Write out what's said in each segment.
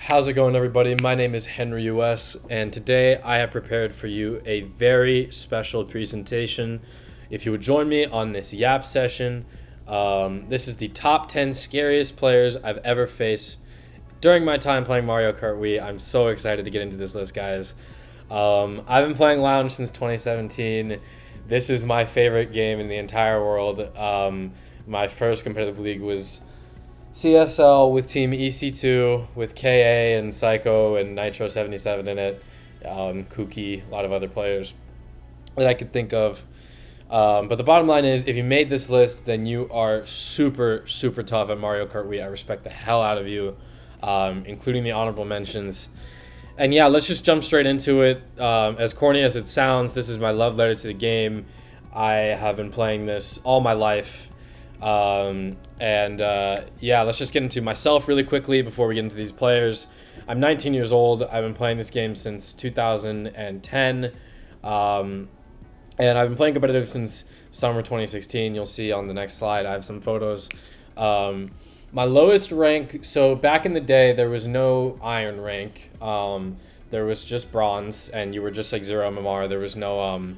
How's it going, everybody? My name is Henry US, and today I have prepared for you a very special presentation. If you would join me on this YAP session, this is the top 10 scariest players I've ever faced during my time playing Mario Kart Wii. I'm so excited to get into this list, guys. I've been playing Lounge since 2017. This is my favorite game in the entire world. My first competitive league was CSL with Team EC2 with KA and Psycho and Nitro 77 in it, Kuki, a lot of other players that I could think of. But the bottom line is, if you made this list, then you are super, super tough at Mario Kart Wii. I respect the hell out of you, including the honorable mentions. And yeah, let's just jump straight into it. As corny as it sounds, this is my love letter to the game. I have been playing this all my life. Yeah, let's just get into myself really quickly before we get into these players. I'm 19 years old. I've been playing this game since 2010. And I've been playing competitive since summer 2016. You'll see on the next slide, I have some photos. My lowest rank, so back in the day, there was no iron rank. There was just bronze, and you were just like 0 MMR. There was no,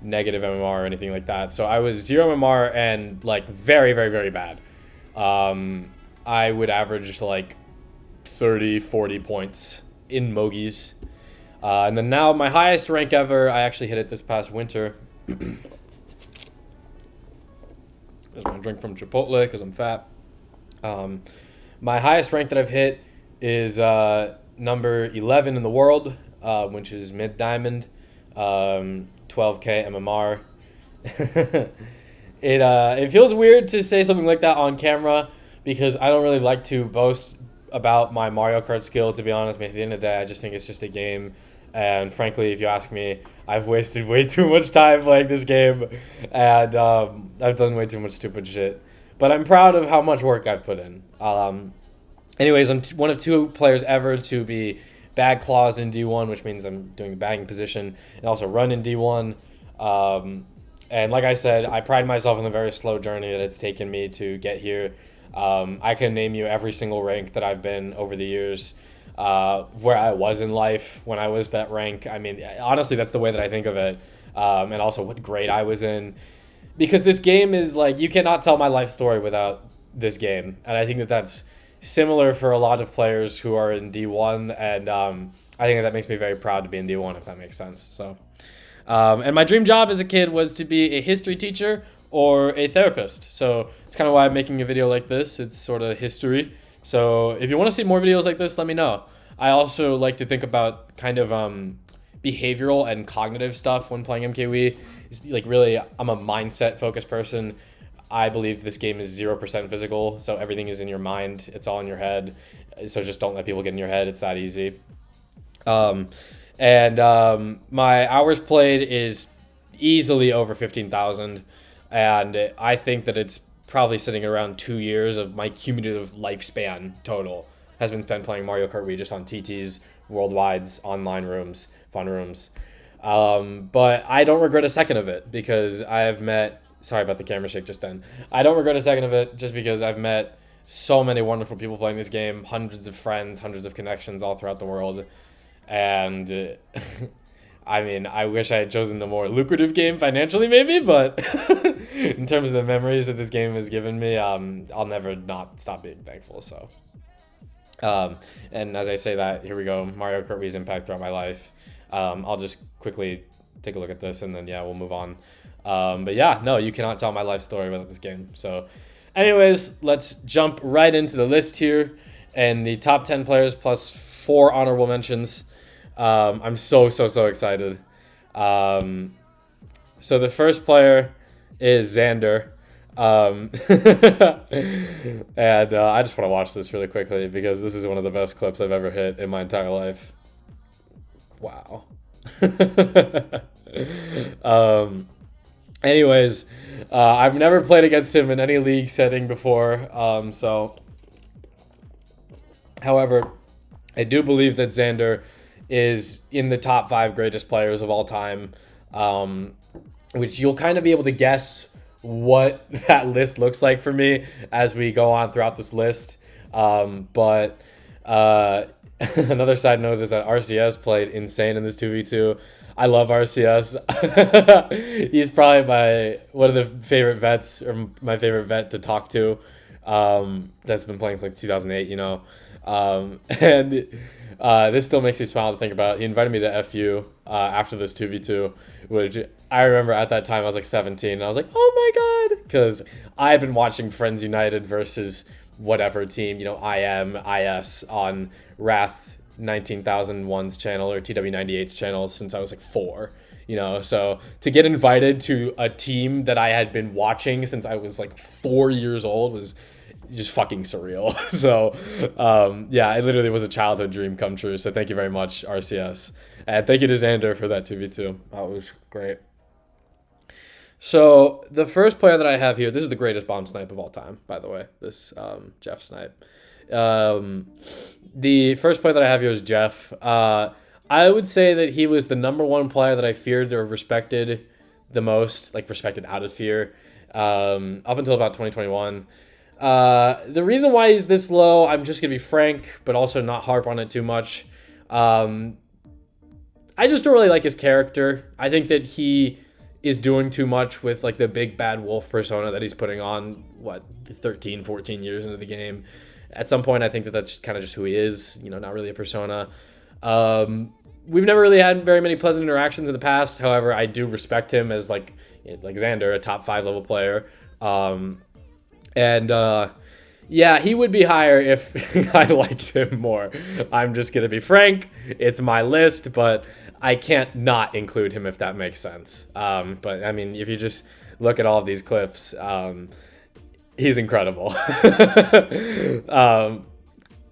negative MMR or anything like that. So I was 0 MMR and like very, very, very bad. I would average like 30, 40 points in Mogies. And then now my highest rank ever, I actually hit it this past winter. There's my drink from Chipotle because I'm fat. My highest rank that I've hit is number 11 in the world, which is mid diamond. 12k MMR. It feels weird to say something like that on camera because I don't really like to boast about my Mario Kart skill, to be honest. At the end of the day, I just think it's just a game, and frankly, if you ask me, I've wasted way too much time playing this game, and I've done way too much stupid shit, but I'm proud of how much work I've put in. Anyways, I'm one of 2 players ever to be bag claws in D1, which means I'm doing the bagging position, and also run in D1. And like I said, I pride myself in the very slow journey that it's taken me to get here. I can name you every single rank that I've been over the years, where I was in life when I was that rank. I mean, honestly, that's the way that I think of it, and also what grade I was in. Because this game is like, you cannot tell my life story without this game, and I think that that's similar for a lot of players who are in D1, and I think that makes me very proud to be in D1, if that makes sense. So, and my dream job as a kid was to be a history teacher or a therapist. So it's kind of why I'm making a video like this. It's sort of history. So if you want to see more videos like this, let me know. I also like to think about kind of behavioral and cognitive stuff when playing Mkwii. It's like, really, I'm a mindset focused person. I believe this game is 0% physical, so everything is in your mind. It's all in your head. So just don't let people get in your head. It's that easy. My hours played is easily over 15,000, and I think that it's probably sitting around 2 years of my cumulative lifespan total has been spent playing Mario Kart Wii just on TTs, worldwides, online rooms, fun rooms. But I don't regret a second of it because I have met... Sorry about the camera shake just then. I don't regret a second of it just because I've met so many wonderful people playing this game, hundreds of friends, hundreds of connections all throughout the world. And I mean, I wish I had chosen the more lucrative game financially maybe, but in terms of the memories that this game has given me, I'll never not stop being thankful. So, and as I say that, here we go, Mario Kart Wii's impact throughout my life. I'll just quickly take a look at this and then, yeah, we'll move on. But yeah, no, you cannot tell my life story without this game. So anyways, let's jump right into the list here and the top 10 players plus 4 honorable mentions. I'm so excited. So the first player is Xander. And I just want to watch this really quickly because this is one of the best clips I've ever hit in my entire life. Wow. Anyways, I've never played against him in any league setting before, however, I do believe that Xander is in the top 5 greatest players of all time, which you'll kind of be able to guess what that list looks like for me as we go on throughout this list. But Uh, Another side note is that RCS played insane in this 2v2. I love RCS. He's probably one of the favorite vets, or my favorite vet to talk to. That's been playing since like 2008, you know. And this still makes me smile to think about. He invited me to FU after this 2v2, which I remember at that time I was like 17. And I was like, oh my God. Because I had been watching Friends United versus whatever team, you know, IS on Wrath 19,001's channel or TW98's channel since I was like 4, you know. So to get invited to a team that I had been watching since I was like 4 years old was just fucking surreal. So yeah, it literally was a childhood dream come true. So thank you very much, RCS. And thank you to Xander for that 2v2. That was great. So the first player that I have here, this is the greatest bomb snipe of all time, by the way. This Jeff snipe. The first player that I have here is Jeff. I would say that he was the number one player that I feared or respected the most, like respected out of fear, up until about 2021. The reason why he's this low, I'm just gonna be frank, but also not harp on it too much. I just don't really like his character. I think that he is doing too much with like the big bad wolf persona that he's putting on, 13, 14 years into the game. At some point, I think that that's kind of just who he is, you know, not really a persona. We've never really had very many pleasant interactions in the past. However, I do respect him as like Xander, a top 5 level player. Yeah, he would be higher if I liked him more. I'm just going to be frank. It's my list, but I can't not include him if that makes sense. But, I mean, if you just look at all of these clips, he's incredible.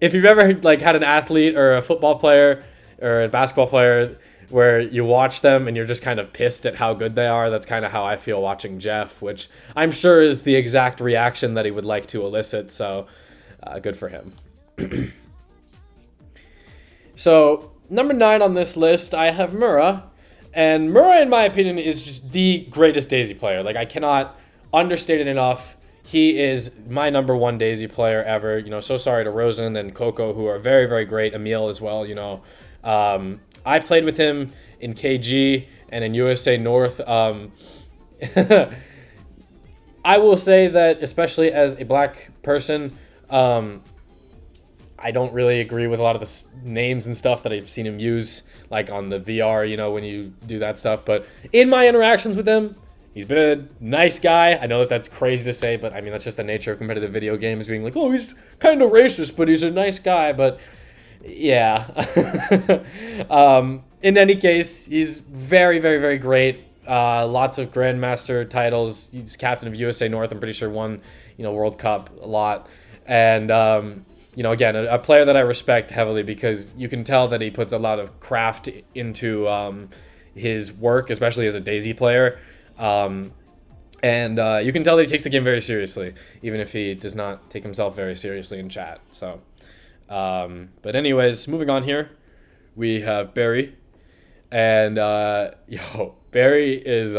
If you've ever like had an athlete or a football player or a basketball player where you watch them and you're just kind of pissed at how good they are, that's kind of how I feel watching Jeff, which I'm sure is the exact reaction that he would like to elicit. So good for him. So number 9 on this list, I have Mura. And Mura, in my opinion, is just the greatest Daisy player. Like, I cannot understate it enough. He is my number 1 Daisy player ever. You know, so sorry to Rosen and Coco, who are very, very great. Emil as well, you know. I played with him in KG and in USA North. I will say that, especially as a black person, I don't really agree with a lot of the names and stuff that I've seen him use, like on the VR, you know, when you do that stuff. But in my interactions with him, he's been a nice guy. I know that that's crazy to say, but I mean, that's just the nature of competitive video games, being like, oh, he's kind of racist, but he's a nice guy. But yeah. In any case, he's very, very, very great. Lots of Grandmaster titles. He's captain of USA North. I'm pretty sure won, you know, World Cup a lot. And, you know, again, a player that I respect heavily because you can tell that he puts a lot of craft into his work, especially as a Daisy player. And you can tell that he takes the game very seriously, even if he does not take himself very seriously in chat. So, but anyways, moving on here, we have Barry. And, Barry is,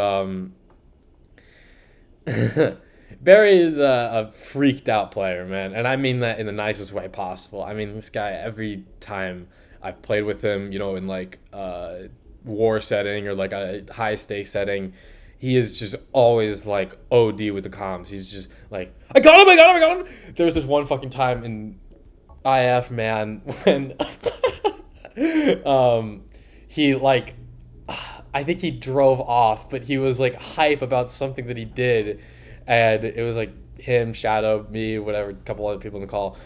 Barry is a freaked out player, man. And I mean that in the nicest way possible. I mean, this guy, every time I've played with him, you know, in like a war setting or like a high stakes setting, he is just always like OD with the comms. He's just like, I got him, I got him, I got him. There was this one fucking time in IF, man, when he like, I think he drove off, but he was like hype about something that he did. And it was like him, Shadow, me, whatever, a couple other people in the call.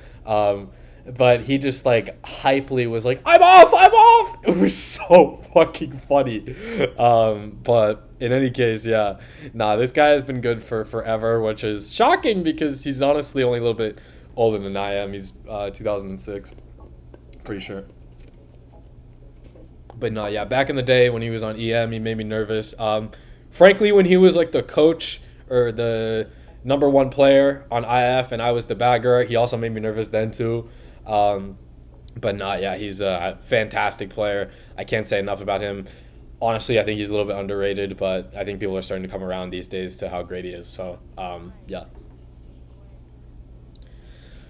But he just like hypely was like, I'm off, I'm off. It was so fucking funny. But in any case, yeah. Nah, this guy has been good for forever, which is shocking because he's honestly only a little bit older than I am. He's 2006, pretty sure. But no, yeah, back in the day when he was on EM, he made me nervous. Frankly, when he was like the coach or the number 1 player on IF and I was the bagger, he also made me nervous then too. But no, yeah, he's a fantastic player. I can't say enough about him. Honestly, I think he's a little bit underrated, but I think people are starting to come around these days to how great he is. So, yeah.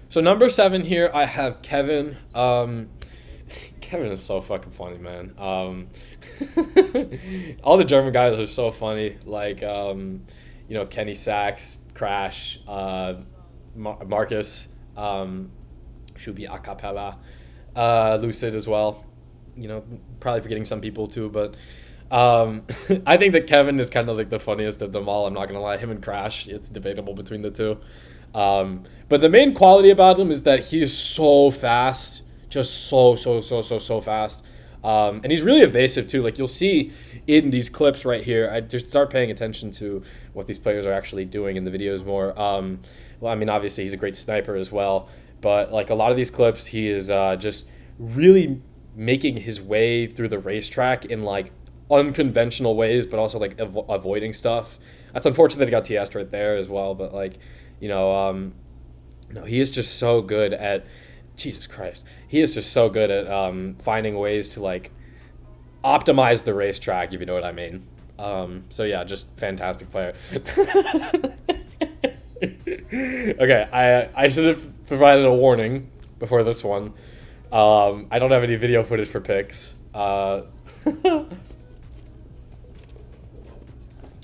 So number 7 here, I have Kevin. Kevin is so fucking funny, man. All the German guys are so funny. Like, Kenny Sachs, Crash, Marcus, Shubi Acapella, Lucid as well. Probably forgetting some people too, but I think that Kevin is kind of like the funniest of them all. I'm not gonna lie. Him and Crash, it's debatable between the two. But the main quality about him is that he is so fast, just so fast. And he's really evasive too. Like, you'll see in these clips right here, I just start paying attention to what these players are actually doing in the videos more. Well, I mean, obviously he's a great sniper as well, but like a lot of these clips, he is just really making his way through the racetrack in like unconventional ways, but also like avoiding stuff. That's unfortunate that he got TS'd right there as well, but like, no, he is just so good at, Jesus Christ, he is just so good at finding ways to like optimize the racetrack, if you know what I mean. So yeah, just fantastic player. Okay, I should have provided a warning before this one. I don't have any video footage for picks.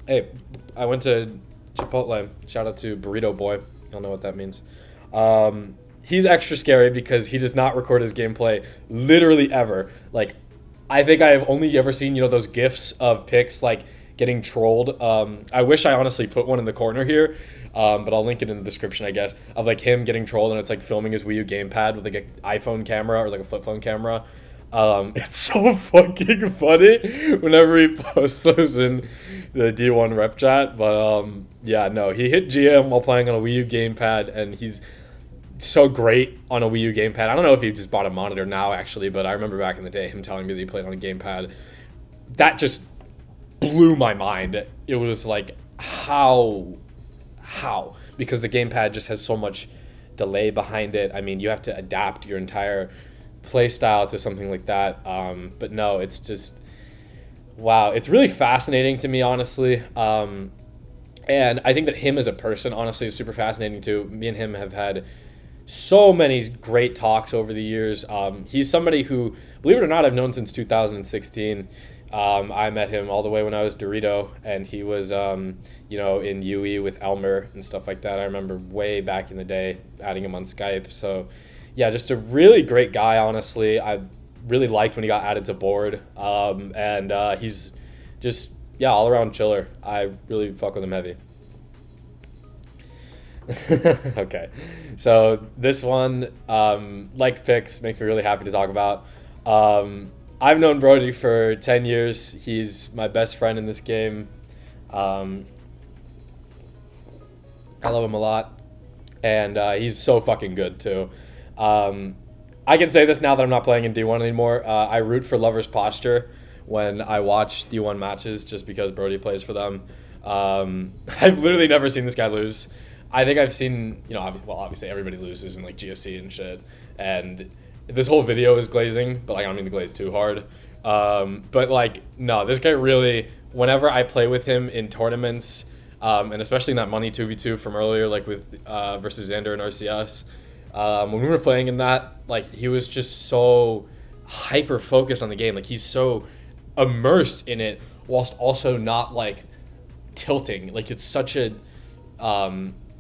Hey, I went to Chipotle. Shout out to Burrito Boy. Y'all know what that means. He's extra scary because he does not record his gameplay literally ever. Like, I think I have only ever seen, those GIFs of picks, like, getting trolled. I wish I honestly put one in the corner here, but I'll link it in the description, I guess, of, like, him getting trolled, and it's, like, filming his Wii U gamepad with, like, an iPhone camera or, like, a flip phone camera. It's so fucking funny whenever he posts those in the D1 rep chat. But, yeah, no, he hit GM while playing on a Wii U gamepad, and he's so great on a Wii U gamepad. I don't know if he just bought a monitor now, actually, but I remember back in the day him telling me that he played on a gamepad. That just blew my mind. It was like, how? Because the gamepad just has so much delay behind it. I mean, you have to adapt your entire play style to something like that. But no, it's just, wow. It's really fascinating to me, honestly. And I think that him as a person, honestly, is super fascinating too. Me and him have had so many great talks over the years. He's somebody who, believe it or not, I've known since 2016. I met him all the way when I was Dorito, and he was, in UE with Elmer and stuff like that. I remember way back in the day adding him on Skype. So, yeah, just a really great guy, honestly. I really liked when he got added to board. And he's just, yeah, all around chiller. I really fuck with him heavy. Okay, so this one, like picks, makes me really happy to talk about. I've known Brody for 10 years. He's my best friend in this game. I love him a lot, and he's so fucking good too. I can say this now that I'm not playing in D1 anymore. I root for Lover's Posture when I watch D1 matches just because Brody plays for them. I've literally never seen this guy lose. I think I've seen, obviously everybody loses in like GSC and shit, and this whole video is glazing, but like I don't mean to glaze too hard. But like, no, this guy really, whenever I play with him in tournaments, and especially in that Money 2v2 from earlier, like with versus Xander and RCS, when we were playing in that, like he was just so hyper focused on the game. Like he's so immersed in it whilst also not like tilting. Like it's such a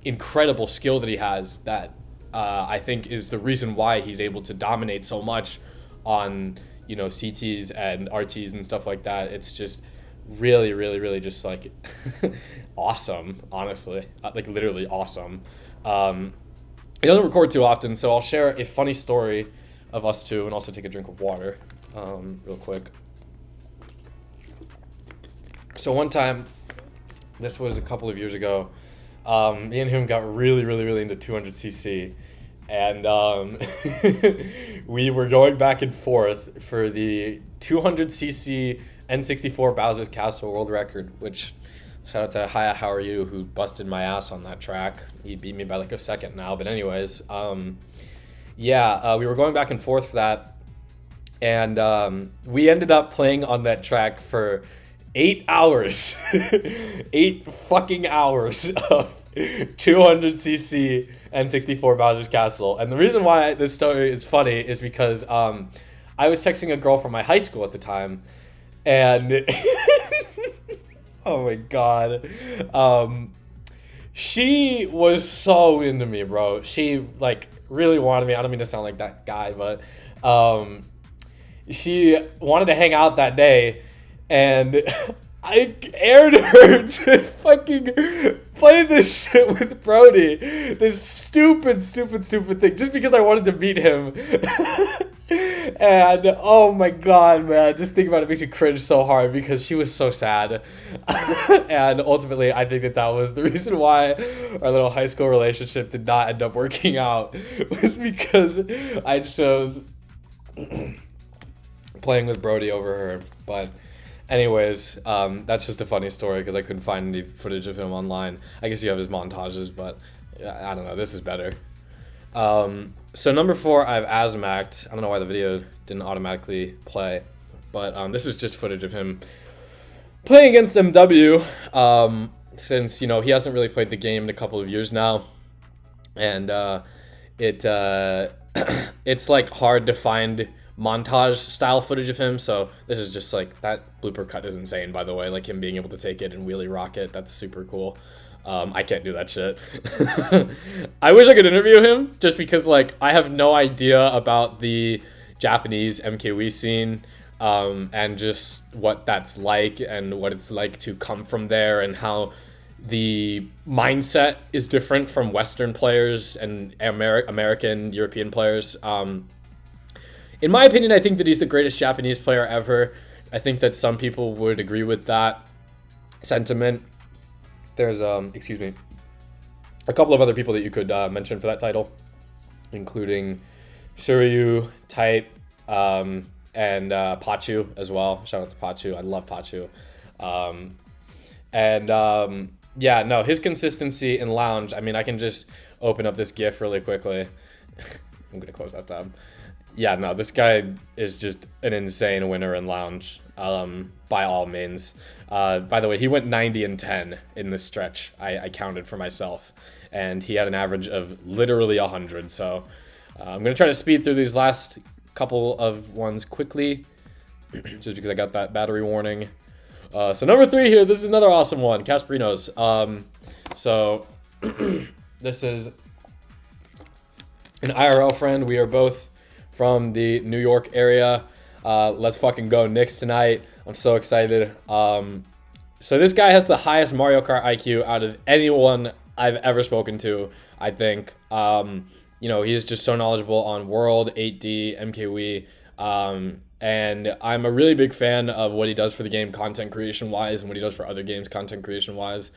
incredible skill that he has that I think is the reason why he's able to dominate so much on CTs and RTs and stuff like that. It's just really, really, really just like awesome, honestly, like literally awesome. He doesn't record too often, so I'll share a funny story of us two and also take a drink of water real quick. So one time, this was a couple of years ago, me and him got really, really, really into 200cc, and we were going back and forth for the 200cc N64 Bowser's Castle world record, which, shout out to Haya, how are you, who busted my ass on that track. He beat me by like a second now, but anyways, we were going back and forth for that, and we ended up playing on that track for 8 hours. 8 fucking hours of 200cc N64 Bowser's Castle. And the reason why this story is funny is because I was texting a girl from my high school at the time, and oh my god, she was so into me, bro. She like really wanted me. I don't mean to sound like that guy, but she wanted to hang out that day, and I aired her to fucking play this shit with Brody. This stupid thing, just because I wanted to beat him. And oh my god, man, just think about it, makes me cringe so hard because she was so sad. And ultimately, I think that was the reason why our little high school relationship did not end up working out, was because I chose playing with Brody over her. But anyways, that's just a funny story because I couldn't find any footage of him online. I guess you have his montages, but I don't know, this is better. So number 4, I have Azmact. I don't know why the video didn't automatically play, but this is just footage of him playing against MW, since, you know, he hasn't really played the game in a couple of years now, and it's like hard to find montage style footage of him, so this is just like, that blooper cut is insane, by the way, like him being able to take it and wheelie rock it, that's super cool. I can't do that shit. I wish I could interview him, just because like I have no idea about the Japanese Mkwii scene, and just what that's like and what it's like to come from there, and how the mindset is different from Western players and American, European players. In my opinion, I think that he's the greatest Japanese player ever. I think that some people would agree with that sentiment. There's, excuse me, a couple of other people that you could mention for that title, including Suryu, Tight, and Pachu as well. Shout out to Pachu. I love Pachu. Yeah, no, his consistency in Lounge, I mean, I can just open up this GIF really quickly. I'm going to close that tab. Yeah, no, this guy is just an insane winner in Lounge, by all means. By the way, he went 90-10 in this stretch. I counted for myself, and he had an average of literally 100. So I'm going to try to speed through these last couple of ones quickly, just because I got that battery warning. So number 3 here, this is another awesome one, Kasperinos. So this is an IRL friend. We are both from the New York area. Let's fucking go Knicks tonight. I'm so excited. So this guy has the highest Mario Kart IQ out of anyone I've ever spoken to, I think. You know, he's just so knowledgeable on World, 8D, Mkwii. And I'm a really big fan of what he does for the game content creation-wise, and what he does for other games content creation-wise.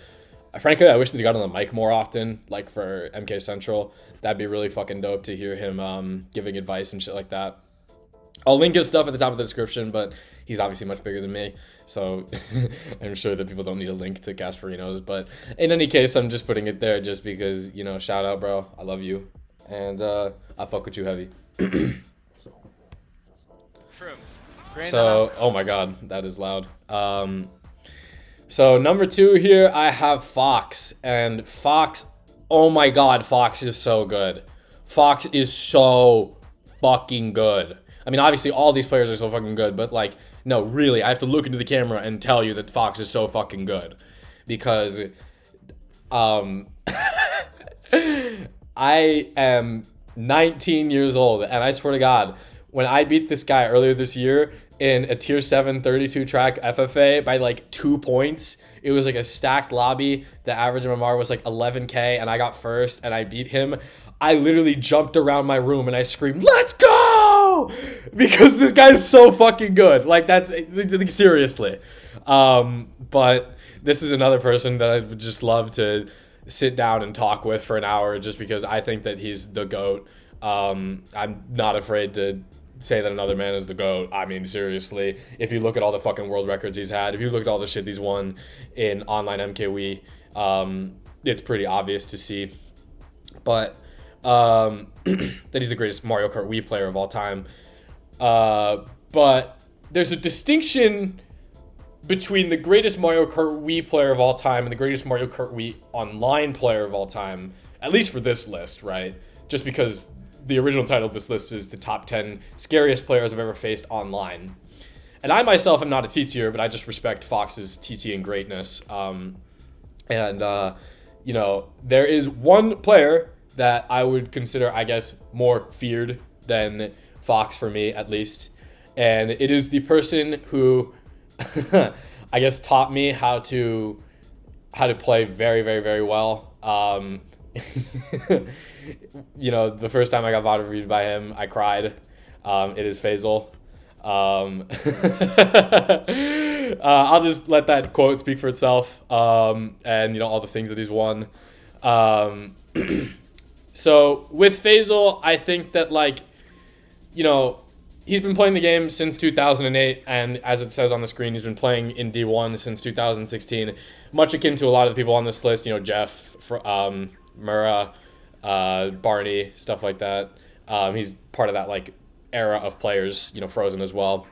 Frankly, I wish that he got on the mic more often, like for MK Central. That'd be really fucking dope to hear him giving advice and shit like that. I'll link his stuff at the top of the description, but he's obviously much bigger than me, so I'm sure that people don't need a link to Kasperinos. But in any case, I'm just putting it there just because, you know, shout out, bro. I love you, and I fuck with you heavy. So, oh my god, that is loud. So number 2 here, I have Fox, and Fox, oh my god, Fox is so good. Fox is so fucking good. I mean, obviously all these players are so fucking good, but like, no, really, I have to look into the camera and tell you that Fox is so fucking good, because I am 19 years old, and I swear to god, when I beat this guy earlier this year in a tier 7 32 track FFA by like 2 points, it was like a stacked lobby. The average MMR was like 11k, and I got first, and I beat him. I literally jumped around my room and I screamed, "Let's go!" Because this guy's so fucking good. Like, that's, like, seriously. But this is another person that I would just love to sit down and talk with for an hour, just because I think that he's the GOAT. I'm not afraid to say that another man is the GOAT. I mean, seriously, if you look at all the fucking world records he's had, if you look at all the shit he's won in online Mkwii, it's pretty obvious to see. But that he's the greatest Mario Kart Wii player of all time. But there's a distinction between the greatest Mario Kart Wii player of all time and the greatest Mario Kart Wii online player of all time, at least for this list, right? Just because the original title of this list is the top 10 scariest players I've ever faced online. And I myself am not a TTer, but I just respect Fox's TTing greatness. You know, there is one player that I would consider, I guess, more feared than Fox for me, at least. And it is the person who, I guess, taught me how to play very, very, very well. You know, the first time I got VOD reviewed by him, I cried. It is Feysal. I'll just let that quote speak for itself. And you know, all the things that he's won. So with Feysal, I think that, like, you know, he's been playing the game since 2008, and as it says on the screen, he's been playing in D1 since 2016, much akin to a lot of the people on this list, you know, Jeff, Mura, Barney, stuff like that. He's part of that, like, era of players, you know, Frozen as well.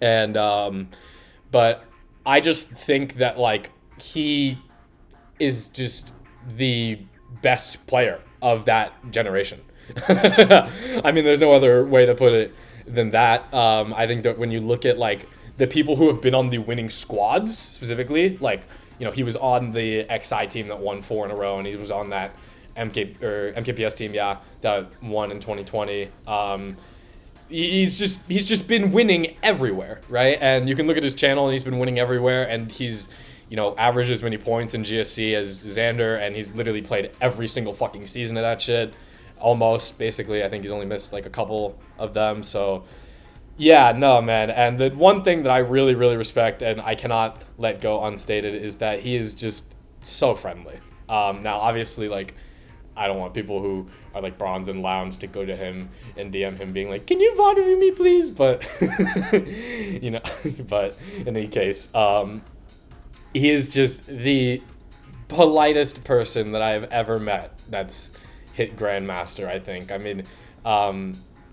And, but I just think that, like, he is just the best player of that generation. I mean, there's no other way to put it than that. I think that when you look at, like, the people who have been on the winning squads specifically, like, you know, he was on the XI team that won 4 in a row, and he was on that MKPS team, yeah, that won in 2020. He's just been winning everywhere, right? And you can look at his channel, and he's been winning everywhere, and he's, you know, averaged as many points in GSC as Xander, and he's literally played every single fucking season of that shit. Almost, basically. I think he's only missed, like, a couple of them, so yeah, no, man. And the one thing that I really, really respect, and I cannot let go unstated, is that he is just so friendly. Now, obviously, like, I don't want people who are, like, bronze and lounge to go to him and DM him being like, can you VOD review me, please? But, you know, but in any case, he is just the politest person that I've ever met that's hit Grandmaster, I think. I mean,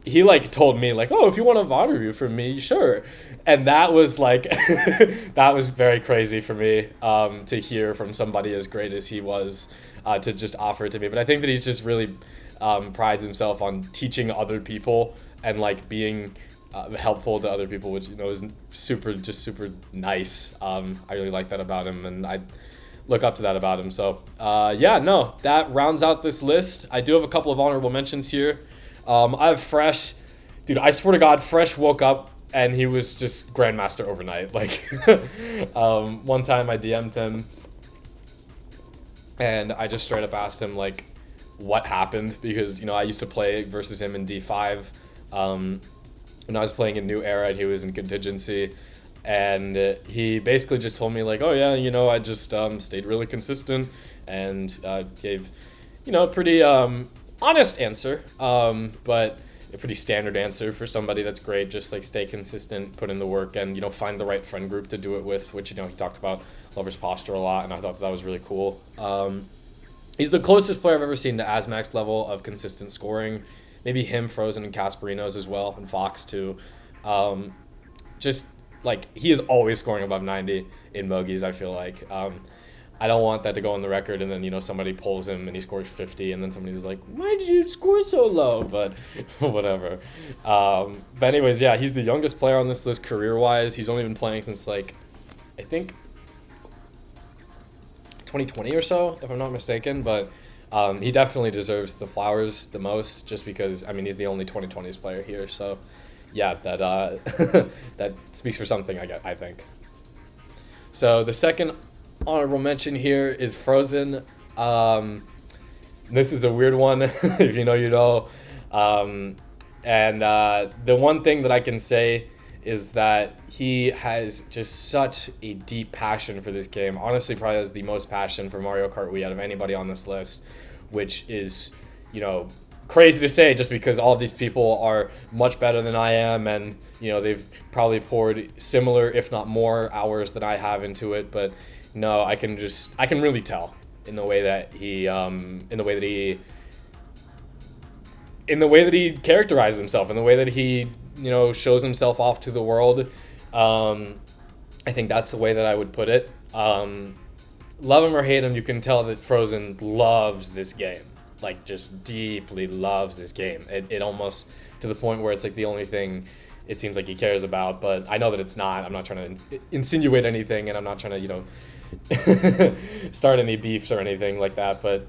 he, like, told me, like, oh, if you want a VOD review from me, sure. And that was, like, that was very crazy for me, to hear from somebody as great as he was, to just offer it to me. But I think that he's just really prides himself on teaching other people and, like, being helpful to other people, which, you know, is super nice. I really like that about him, and I look up to that about him. So yeah, no, that rounds out this list. I do have a couple of honorable mentions here. I have Fresh. Dude, I swear to God, Fresh woke up and he was just Grandmaster overnight. Like, one time I DM'd him and I just straight up asked him, like, what happened, because, you know, I used to play versus him in D5 when I was playing in New Era and he was in Contingency. And he basically just told me, like, oh yeah, you know, I just stayed really consistent and gave, you know, a pretty honest answer, but a pretty standard answer for somebody that's great. Just, like, stay consistent, put in the work, and, you know, find the right friend group to do it with, which, you know, he talked about Lover's Posture a lot, and I thought that was really cool. He's the closest player I've ever seen to Azmact's level of consistent scoring. Maybe him, Frozen, and Kasperinos as well, and Fox too. Just, like, he is always scoring above 90 in Mogies, I feel like. I don't want that to go on the record and then, you know, somebody pulls him and he scores 50 and then somebody's like, why did you score so low? But whatever. But anyways, yeah, he's the youngest player on this list career-wise. He's only been playing since, like, I think 2020 or so, if I'm not mistaken. But he definitely deserves the flowers the most, just because, I mean, he's the only 2020s player here. So yeah, that that speaks for something, I think. So the second honorable mention here is Frozen. This is a weird one. If you know, you know. The one thing that I can say is that he has just such a deep passion for this game. Honestly, probably has the most passion for Mario Kart Wii out of anybody on this list, which is, you know, crazy to say, just because all of these people are much better than I am, and, you know, they've probably poured similar, if not more, hours than I have into it. But no, I can really tell in the way that he characterizes himself, in the way that he, you know, shows himself off to the world. I think that's the way that I would put it. Love him or hate him, you can tell that Frozen loves this game. Like, just deeply loves this game. It almost, to the point where it's like the only thing it seems like he cares about, but I know that it's not. I'm not trying to insinuate anything, and I'm not trying to, you know, start any beefs or anything like that, but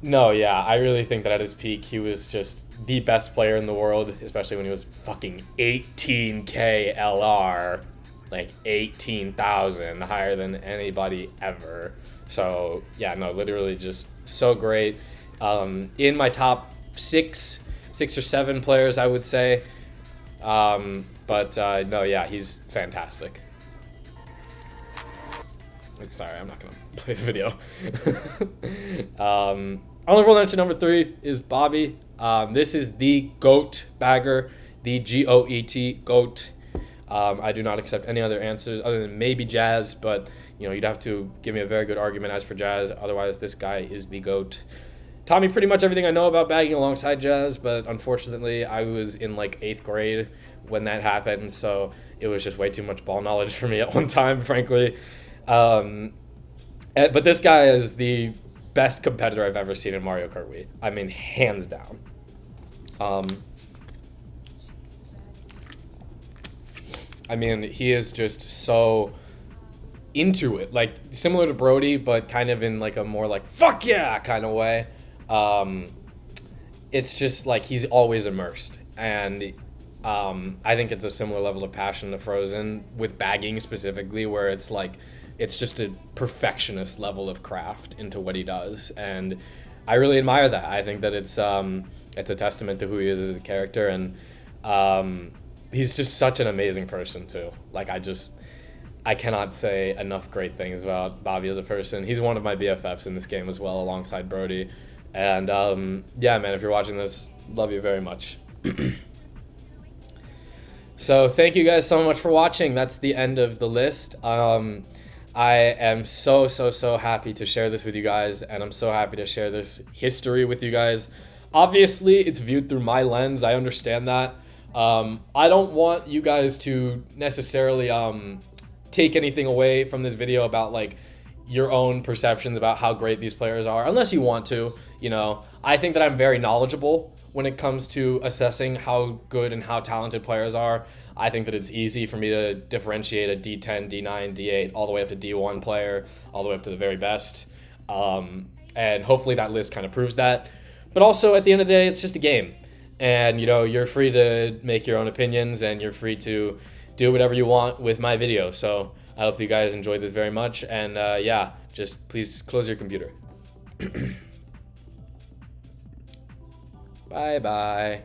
no, yeah, I really think that at his peak, he was just the best player in the world, especially when he was fucking 18k LR, like 18,000, higher than anybody ever. So yeah, no, literally just so great. In my top six or seven players, I would say. But no, yeah, he's fantastic. Sorry, I'm not gonna play the video. Honorable mention number 3 is Bobby. This is the GOAT bagger, the GOET GOAT. I do not accept any other answers other than maybe Jazz, but you know, you'd have to give me a very good argument as for Jazz. Otherwise, this guy is the GOAT. Taught me pretty much everything I know about bagging alongside Jazz, but unfortunately, I was in like 8th grade when that happened, so it was just way too much ball knowledge for me at one time, frankly. But this guy is the best competitor I've ever seen in Mario Kart Wii. I mean, hands down. I mean, he is just so into it, like similar to Brody, but kind of in like a more like fuck yeah kind of way. It's just like he's always immersed, and I think it's a similar level of passion to Frozen with bagging specifically, where it's like it's just a perfectionist level of craft into what he does, and I really admire that. I think that it's a testament to who he is as a character, and he's just such an amazing person too. Like I cannot say enough great things about Bobby as a person. He's one of my BFFs in this game as well, alongside Brody. And yeah, man, if you're watching this, love you very much. So thank you guys so much for watching. That's the end of the list. I am so happy to share this with you guys, and I'm so happy to share this history with you guys. Obviously, it's viewed through my lens. I understand that. I don't want you guys to necessarily take anything away from this video about like your own perceptions about how great these players are, unless you want to. You know, I think that I'm very knowledgeable when it comes to assessing how good and how talented players are. I think that it's easy for me to differentiate a D10, D9, D8, all the way up to D1 player, all the way up to the very best. And hopefully that list kind of proves that. But also, at the end of the day, it's just a game. And, you know, you're free to make your own opinions, and you're free to do whatever you want with my video. So I hope you guys enjoyed this very much. And yeah, just please close your computer. Bye-bye.